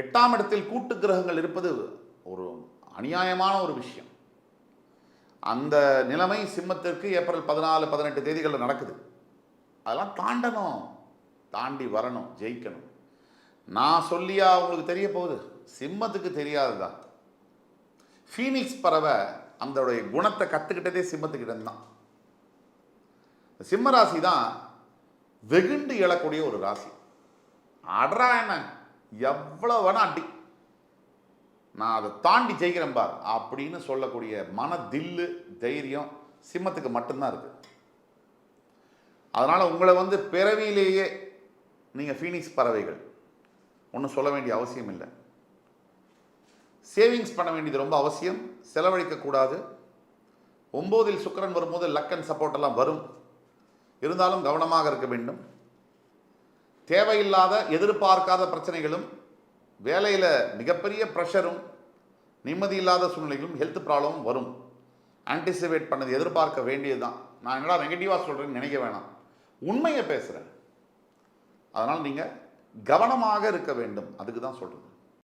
8ஆம் இடத்தில் கூட்டு கிரகங்கள் இருப்பது ஒரு அநியாயமான ஒரு விஷயம். அந்த நிலைமை சிம்மத்திற்கு ஏப்ரல் 14, 18 தேதிகளில் நடக்குது. அதெல்லாம் தாண்டணும், தாண்டி வரணும், ஜெயிக்கணும். நான் சொல்லியா உங்களுக்கு தெரிய போகுது? சிம்மத்துக்கு தெரியாதுதான். ஃபீனிக்ஸ் பறவை அதோடைய குணத்தை கற்றுக்கிட்டதே சிம்மத்துக்கிட்ட தான். சிம்ம ராசி தான் வெகுண்டு எழக்கூடிய ஒரு ராசி. அட்ரா என்ன எவ்வளோ வேணா அடி, நான் அதை தாண்டி ஜெயிக்கிறேன் பார் அப்படின்னு சொல்லக்கூடிய மன தில்லு தைரியம் சிம்மத்துக்கு மட்டும்தான் இருக்கு. அதனால் உங்களை வந்து பிறவியிலேயே நீங்கள் ஃபீனிக்ஸ் பறவைகள் ஒன்றும் சொல்ல வேண்டிய அவசியம் இல்லை. சேவிங்ஸ் பண்ண வேண்டியது ரொம்ப அவசியம், செலவழிக்கக்கூடாது. 9இல் சுக்கிரன் வரும்போது லக் அண்ட் சப்போர்ட் எல்லாம் வரும், இருந்தாலும் கவனமாக இருக்க வேண்டும். தேவையில்லாத எதிர்பார்க்காத பிரச்சனைகளும், வேலையில் மிகப்பெரிய ப்ரெஷரும், நிம்மதி இல்லாத சூழ்நிலைகளும், ஹெல்த் ப்ராப்ளமும் வரும். ஆன்டிசிபேட் பண்ணது எதிர்பார்க்க வேண்டியது தான். நான் என்னடா நெகட்டிவாக சொல்கிறேன்னு நினைக்க வேணாம், உண்மையை பேசுகிறேன். அதனால் நீங்கள் கவனமாக இருக்க வேண்டும், அதுக்கு தான் சொல்கிறது.